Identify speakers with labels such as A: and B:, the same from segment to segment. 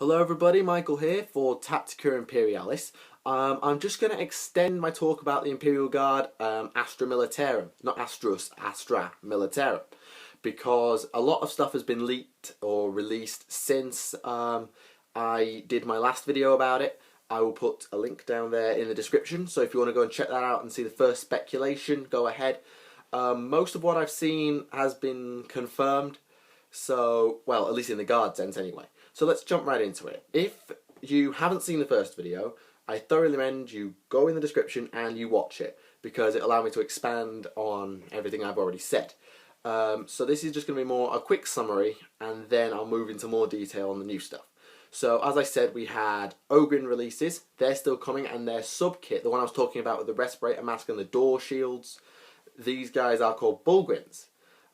A: Hello everybody, Michael here for Tactica Imperialis. I'm just going to extend my talk about the Imperial Guard Astra Militarum, not Astrus, Astra Militarum, because a lot of stuff has been leaked or released since I did my last video about it. I will put a link down there in the description, so if you want to go and check that out and see the first speculation, go ahead. Most of what I've seen has been confirmed, so, well, at least in the guard sense anyway. So let's jump right into it. If you haven't seen the first video, I thoroughly recommend you go in the description and you watch it, because it allows me to expand on everything I've already said. So this is just going to be more a quick summary, and then I'll move into more detail on the new stuff. So as I said, we had Ogrin releases. They're still coming, and their sub-kit, the one I was talking about with the respirator mask and the door shields, these guys are called Bullgrins.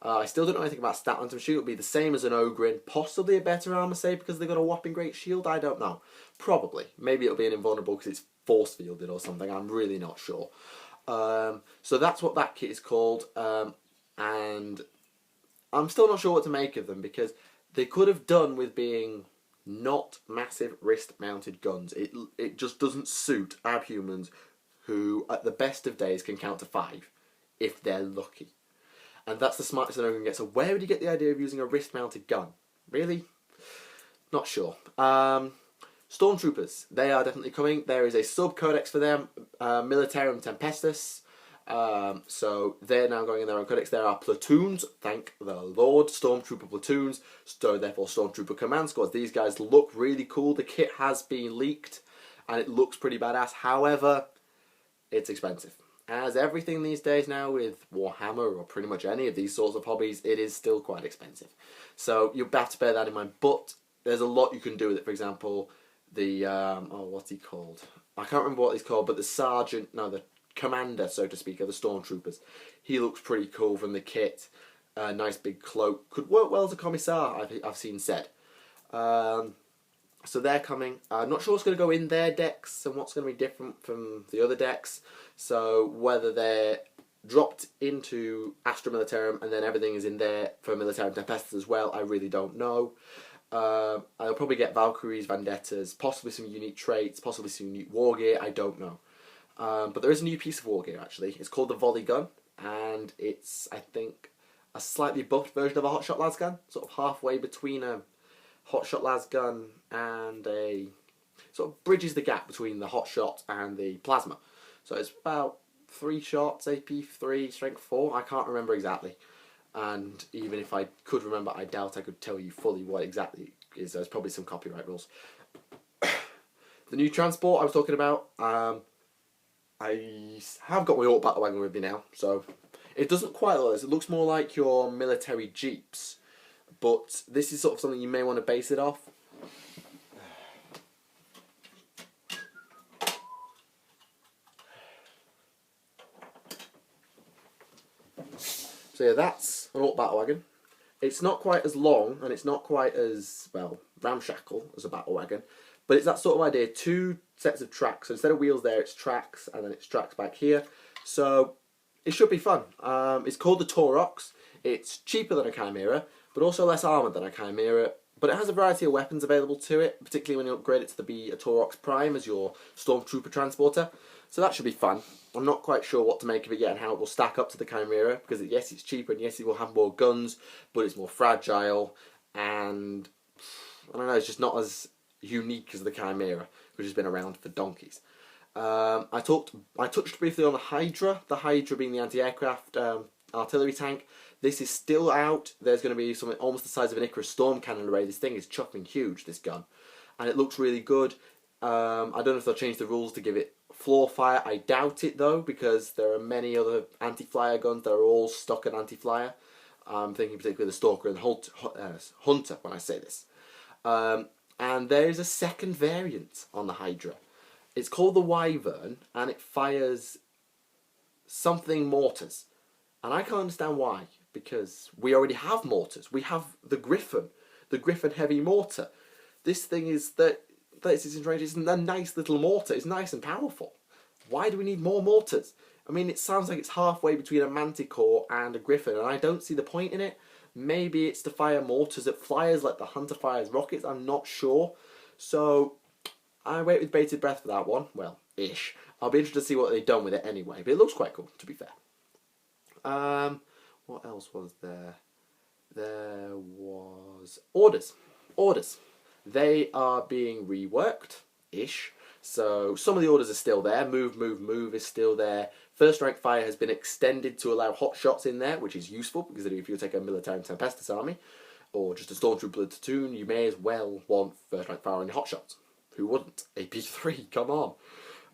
A: I still don't know anything about stat lantern shoot. It'll be the same as an Ogrin, possibly a better armor save because they've got a whopping great shield. I don't know. Probably. Maybe it'll be an invulnerable because it's force fielded or something. I'm really not sure. So that's what that kit is called, and I'm still not sure what to make of them because they could have done with being not massive wrist-mounted guns. It just doesn't suit our humans who, at the best of days, can count to 5 if they're lucky. And that's the smartest an Ogrin gets. So where would you get the idea of using a wrist-mounted gun? Really? Not sure. Stormtroopers. They are definitely coming. There is a sub-codex for them, Militarum Tempestus. So they're now going in their own codex. There are platoons, thank the Lord, Stormtrooper platoons, so therefore Stormtrooper command squads. These guys look really cool. The kit has been leaked, and it looks pretty badass. However, it's expensive. As everything these days now with Warhammer or pretty much any of these sorts of hobbies, it is still quite expensive. So you have to bear that in mind. But there's a lot you can do with it. For example, the what's he called? I can't remember what he's called, but the commander, so to speak, of the Stormtroopers. He looks pretty cool from the kit. Nice big cloak. Could work well as a commissar, I've seen said. So they're coming. I'm not sure what's going to go in their decks and what's going to be different from the other decks. So whether they're dropped into Astra Militarum and then everything is in there for Militarum Tempestus as well, I really don't know. I'll probably get Valkyries, Vendettas, possibly some unique traits, possibly some unique war gear, I don't know. But there is a new piece of war gear actually. It's called the Volley Gun, and it's, I think, a slightly buffed version of a Hotshot Las gun, sort of halfway between a Hotshot Las gun and a sort of bridges the gap between the Hotshot and the Plasma. So it's about 3 shots, AP 3, strength 4. I can't remember exactly, and even if I could remember, I doubt I could tell you fully what exactly it is. There's probably some copyright rules. The new transport I was talking about, I have got my Orc Battle Wagon with me now, so it doesn't quite look like this. It looks more like your military jeeps. But this is sort of something you may want to base it off. So yeah, that's an Orc Battle Wagon. It's not quite as long, and it's not quite as, well, ramshackle as a battle wagon. But it's that sort of idea, 2 sets of tracks. So instead of wheels there, it's tracks, and then it's tracks back here. So it should be fun. It's called the Taurox. It's cheaper than a Chimera, but also less armoured than a Chimera. But it has a variety of weapons available to it, particularly when you upgrade it to be a Taurox Prime as your Stormtrooper transporter. So that should be fun. I'm not quite sure what to make of it yet and how it will stack up to the Chimera, because yes, it's cheaper and yes, it will have more guns, but it's more fragile, and I don't know, it's just not as unique as the Chimera, which has been around for donkeys. I touched briefly on the Hydra being the anti-aircraft artillery tank. This is still out. There's going to be something almost the size of an Icarus storm cannon array. This thing is chuffing huge, this gun. And it looks really good. I don't know if they'll change the rules to give it floor fire. I doubt it though, because there are many other anti-flyer guns that are all stuck at anti-flyer. I'm thinking particularly the Stalker and Hunter when I say this. And there is a second variant on the Hydra. It's called the Wyvern, and it fires something mortars. And I can't understand why, because we already have mortars. We have the Griffin heavy mortar. This thing is 36 range. It's a nice little mortar. It's nice and powerful. Why do we need more mortars? I mean, it sounds like it's halfway between a Manticore and a Griffin, and I don't see the point in it. Maybe it's to fire mortars at flyers like the Hunter fires rockets, I'm not sure. So I wait with bated breath for that one. Well, ish. I'll be interested to see what they've done with it anyway. But it looks quite cool, to be fair. What else was there? There was orders. Orders. They are being reworked-ish. So some of the orders are still there. Move, move, move is still there. First rank fire has been extended to allow hot shots in there, which is useful because if you take a Militarum Tempestus army or just a Stormtrooper platoon, you may as well want first rank fire on your hot shots. Who wouldn't? AP3, come on.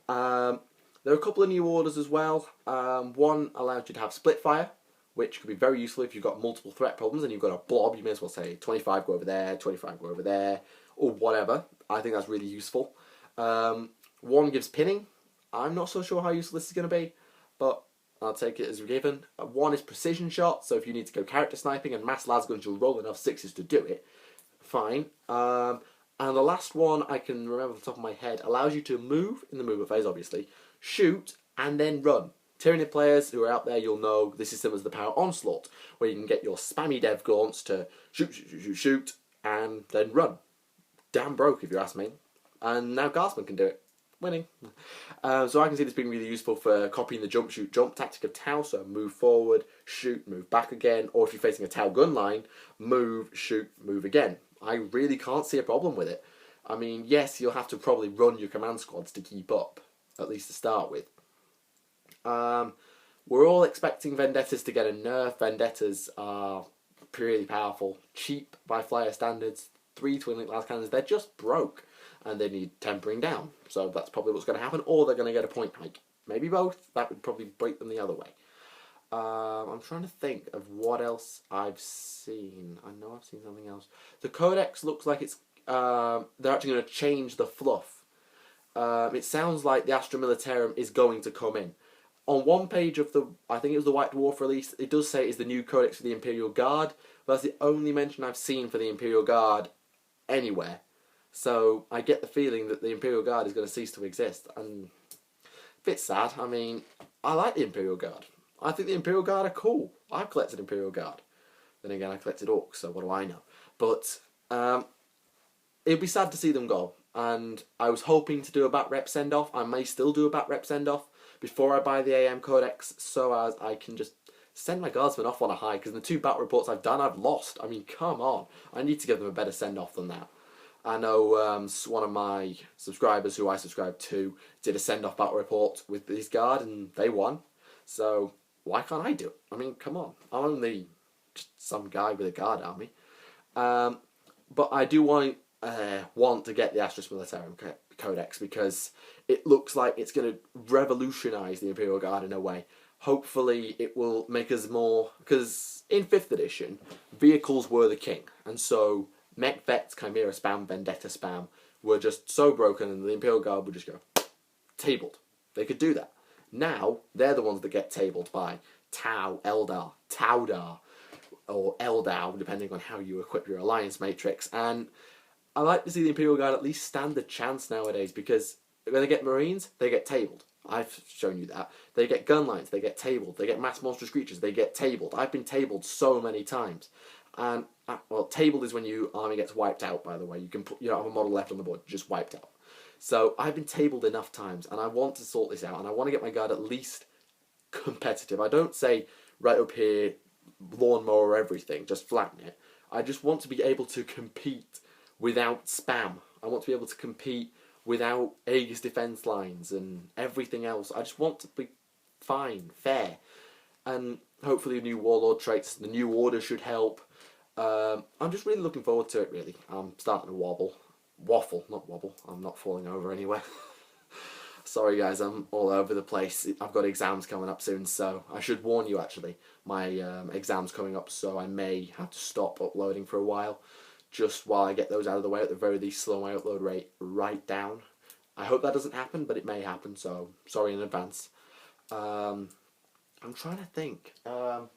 A: There are a couple of new orders as well. One allows you to have split fire, which could be very useful if you've got multiple threat problems and you've got a blob. You may as well say 25 go over there, 25 go over there, or whatever. I think that's really useful. One gives pinning. I'm not so sure how useful this is going to be, but I'll take it as a given. One is precision shot, so if you need to go character sniping and mass lasguns, you'll roll enough sixes to do it. Fine. And the last one I can remember off the top of my head allows you to move, in the movement phase obviously, shoot, and then run. Tyranny players who are out there, you'll know this is similar to the Power Onslaught, where you can get your spammy dev gaunts to shoot, shoot, shoot, shoot, shoot, and then run. Damn broke, if you ask me. And now Guardsman can do it. Winning. So I can see this being really useful for copying the jump, shoot, jump tactic of Tau, so move forward, shoot, move back again, or if you're facing a Tau gun line, move, shoot, move again. I really can't see a problem with it. I mean, yes, you'll have to probably run your command squads to keep up, at least to start with. We're all expecting Vendettas to get a nerf. Vendettas are really powerful, cheap by flyer standards, 3 twin-link las cannons, they're just broke, and they need tempering down. So that's probably what's going to happen, or they're going to get a point hike. Maybe both, that would probably break them the other way. I'm trying to think of what else I've seen. I know I've seen something else. The Codex looks like it's they're actually going to change the fluff. It sounds like the Astra Militarum is going to come in. On one page of the, I think it was the White Dwarf release, it does say it's the new Codex for the Imperial Guard, but that's the only mention I've seen for the Imperial Guard anywhere. So I get the feeling that the Imperial Guard is going to cease to exist, and a bit sad. I mean, I like the Imperial Guard. I think the Imperial Guard are cool. I've collected Imperial Guard. Then again, I collected Orcs, so what do I know? But it'd be sad to see them go. And I was hoping to do a bat rep send-off. I may still do a bat rep send-off before I buy the AM Codex, so as I can just send my Guardsmen off on a high, because the 2 battle reports I've done, I've lost. I mean, come on. I need to give them a better send-off than that. I know one of my subscribers who I subscribe to did a send-off battle report with his guard, and they won. So why can't I do it? I mean, come on. I'm only just some guy with a guard army. But I do want to get the Astra Militarum Codex, because it looks like it's going to revolutionise the Imperial Guard in a way. Hopefully it will make us more, because in 5th edition, vehicles were the king, and so Mech Vets, Chimera spam, Vendetta spam were just so broken, and the Imperial Guard would just go tabled. They could do that. Now, they're the ones that get tabled by Tau, Eldar, Taudar, or Eldar, depending on how you equip your alliance matrix. And I like to see the Imperial Guard at least stand a chance nowadays, because when they get Marines, they get tabled. I've shown you that. They get gun lines, they get tabled. They get mass monstrous creatures, they get tabled. I've been tabled so many times. And, well, tabled is when your army gets wiped out, by the way. You don't have a model left on the board, just wiped out. So I've been tabled enough times, and I want to sort this out, and I want to get my guard at least competitive. I don't say, right up here, lawnmower everything, just flatten it. I just want to be able to compete without spam. I want to be able to compete without Aegis defense lines and everything else. I just want to be fine, fair. And hopefully new warlord traits, the new order should help. I'm just really looking forward to it, really. I'm starting to waffle, not wobble. I'm not falling over anywhere. Sorry guys, I'm all over the place. I've got exams coming up soon, so I should warn you actually. My exam's coming up, so I may have to stop uploading for a while, just while I get those out of the way. At the very least, slow my upload rate right down. I hope that doesn't happen, but it may happen, so sorry in advance. I'm trying to think. Oh,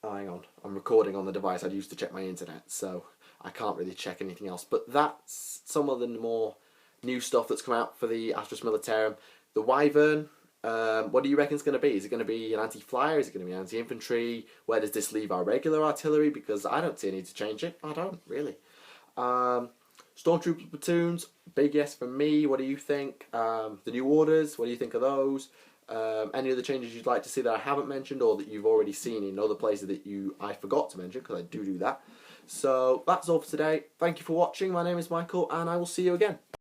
A: hang on. I'm recording on the device I used to check my internet, so I can't really check anything else. But that's some of the more new stuff that's come out for the Astra Militarum. The Wyvern, what do you reckon it's going to be? Is it going to be an anti-flyer? Is it going to be anti-infantry? Where does this leave our regular artillery? Because I don't see a need to change it. I don't, really. Stormtrooper platoons, big yes from me. What do you think? The new orders, what do you think of those? Any other changes you'd like to see that I haven't mentioned or that you've already seen in other places that I forgot to mention, because I do that. So that's all for today. Thank you for watching. My name is Michael, and I will see you again.